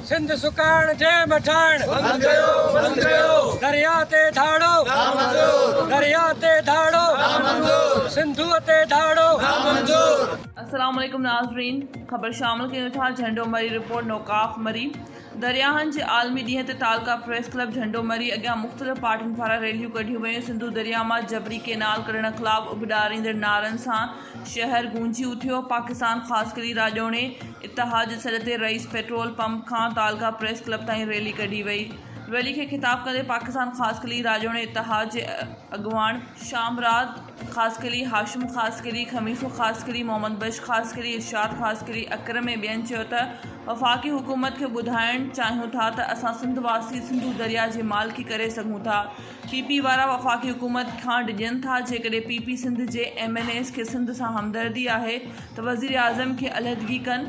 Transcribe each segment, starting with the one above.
सिंध सुकान जय मठान दरिया ते धाड़ो दरिया ते धाड़ो सिंधु ते धाड़ो। अस्सलाम वालेकुम नाज़रीन, ख़बर शामिल कयूं था झंडो मरी रिपोर्ट नौकाफ मरी। दरियाहनि जे आलमी ॾींहं ते तालका प्रेस क्लब झंडो मरी अॻियां मुख़्तलिफ़ पार्टियुनि पारां रैलियूं कढियूं वयूं। सिंधु दरिया मां जबरी केनाल कढण ख़िलाफ़ उबिॾारींदड़ नारनि सां शहर गूंजी उथियो। पाकिस्तान ख़ासकरी राजोणे इतिहाद जे सॾ ते रईस पेट्रोल पंप खां तालका प्रेस क्लब ताईं रैली कढी वई। रैली खे ख़िताब कंदे पाकिस्तान ख़ासकली राजोणे इतिहाद जे अॻुवाण शामराद ख़ासकली, हाशिम ख़ासकली, खमीसो ख़ासकली, मोहम्मद बश ख़ासकली, इरशाद ख़ासकली, अकरम ऐं ॿियनि चयो त वफ़ाक़ी हुकूमत खे ॿुधाइणु चाहियूं था त असां सिंध वासी सिंधु दरिया जी मालिकी करे सघूं था। PP वारा वफ़ाक़ी हुकूमत खां ॾिजनि था जेकॾहिं PP सिंध जे MNAs खे सिंध सां हमदर्दी आहे त वज़ीर आज़म खे अलहदगी कनि।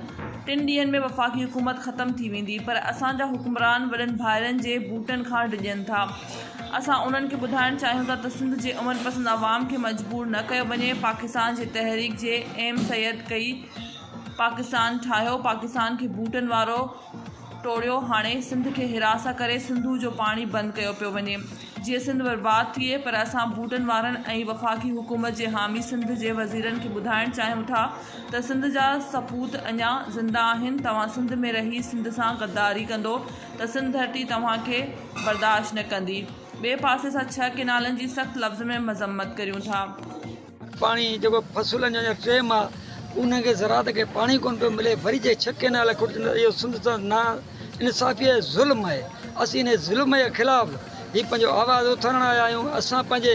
3 ॾींहंनि में वफ़ाक़ी हुकूमत ख़तमु थी वेंदी, पर असांजा हुक्मरान वॾनि भाइरनि जे बूटनि खां ॾिजनि था। असां उन्हनि खे ॿुधाइणु चाहियूं था त सिंध जे अमन पसंद अवाम खे मजबूर न कयो वञे। पाकिस्तान जे तहरीक जे एम सैयद कई पाकिस्तान ठाहियो, पाकिस्तान खे बूटनि वारो टोड़ियो। हाणे सिंध खे हिरासा करे सिंधु जो पाणी बंदि कयो पियो वञे जीअं सिंध बर्बाद थिए, पर असां बूटनि वारनि ऐं वफ़ाक़ी हुकूमत जे हामी सिंध जे वज़ीरनि खे ॿुधाइणु चाहियूं था त सिंध जा सपूत अञा ज़िंदा आहिनि। तव्हां सिंध में रही सिंध सां गद्दारी कंदो त सिंध धरती तव्हांखे बर्दाश्त न कंदी। ॿिए पासे सां 6 केनालनि जी सख़्त लफ़्ज़ में मज़म्मत करियूं था। पाणी जेको फसुलनि जो टेम आहे उनखे ज़रात खे पाणी कोन पियो मिले, वरी जे 6 केनाल खुटजंदा, इहो सिंध सां ना इंसाफ़ी आहे, ज़ुल्म आहे। असीं इन ज़ुल्म जे ख़िलाफ़ ही पंहिंजो आवाज़ु उथारण आया आहियूं। असां पंहिंजे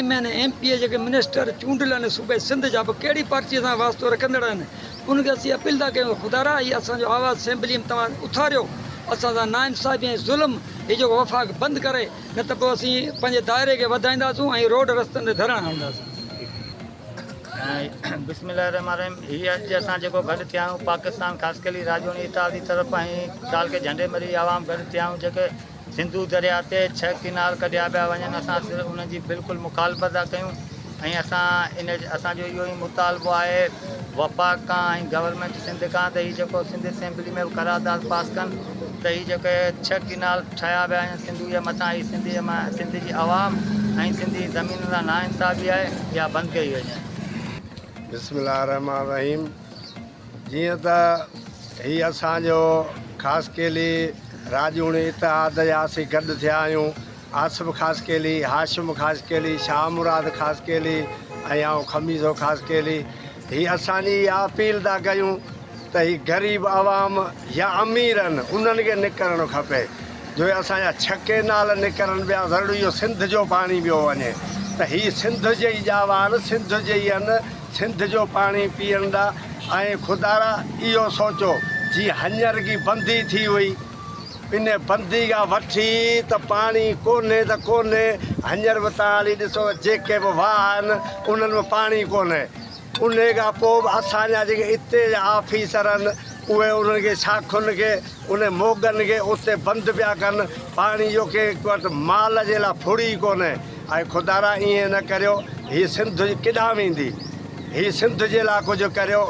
MN MP जेके मिनिस्टर चूंडियल आहिनि सूबे सिंध जा, बि कहिड़ी पार्टीअ सां वास्तो रखंदड़ आहिनि, उनखे असीं अपील था कयूं ख़ुदारा हीअ असांजो आवाज़ु असेंबली में तव्हां उथारियो। असां सां नाइंसाफ़ी ऐं ज़ुल्म हीअ जेको वफ़ाक़ बंदि करे, न त पोइ असीं पंहिंजे दाइरे खे वधाईंदासूं ऐं रोड रस्तनि ते धरणा हणंदासीं। बिस्मिल्लाहिर्रहमानिर्रहीम। हीअ अॼु असां जेको गॾु थिया आहियूं पाकिस्तान ख़ासकली राजोणी इतिहाद जी तरफ़ ऐं तालके झंडे मरी आवाम गॾु थिया आहियूं जेके सिंधु दरिया ते 6 केनाल कढिया पिया वञनि। असां सिर्फ़ु उन्हनि जी बिल्कुलु मुखालफ़त था कयूं ऐं असांजो इहो ई मुतालबो आहे वफ़ाक़ खां ऐं गवर्नमेंट सिंध खां त हीअ जेको सिंध असेंबली में करारदाद पास कनि त हीअ जेके 6 केनाल ठाहिया विया आहिनि सिंधु जे मथां, ही सिंध जी आवाम ऐं सिंधी ज़मीन सां नाइंसाफ़ी आहे, इहा बंदि कई वञे। बिस्मिल्लाहिर्रहमानिर्रहीम। जीअं त हीअ असांजो ख़ासकेली राजोणी इतिहाद जा असीं गॾु थिया आहियूं। आसिफ़ ख़ासकेली, हाशिम ख़ासकेली, शाहमुराद ख़ासकेली ऐं आउं खमीसो ख़ासकेली। हीअ असांजी इहा अपील था कयूं त ही ग़रीब आवाम या अमीर आहिनि उन्हनि खे निकिरणु खपे। जो असांजा 6 केनाल निकिरनि पिया, ज़रूरी इहो सिंध जो पाणी पियो वञे त हीअ सिंध जे ई जावान सिंध जे ई आहिनि, सिंध जो पाणी पीअंदा। ऐं ख़ुदारा इहो सोचो जीअं हींअर की बंदी थी हुई, इन बंदी खां वठी त पाणी कोन्हे त कोन्हे। हींअर बि तव्हां हली ॾिसो जेके बि वाह आहिनि उन्हनि में पाणी कोन्हे। उन खां पोइ बि असांजा जेके हिते जा ऑफिसर आहिनि उहे उन्हनि खे शाखुनि खे उन मोगनि खे उते बंदि पिया कनि। पाणी जो के वटि माल जे लाइ फुड़ी कोन्हे। ऐं ख़ुदारा ईअं न करियो, हीअ सिंध केॾांहुं वेंदी, हीअ सिंध जे लाइ कुझु करियो।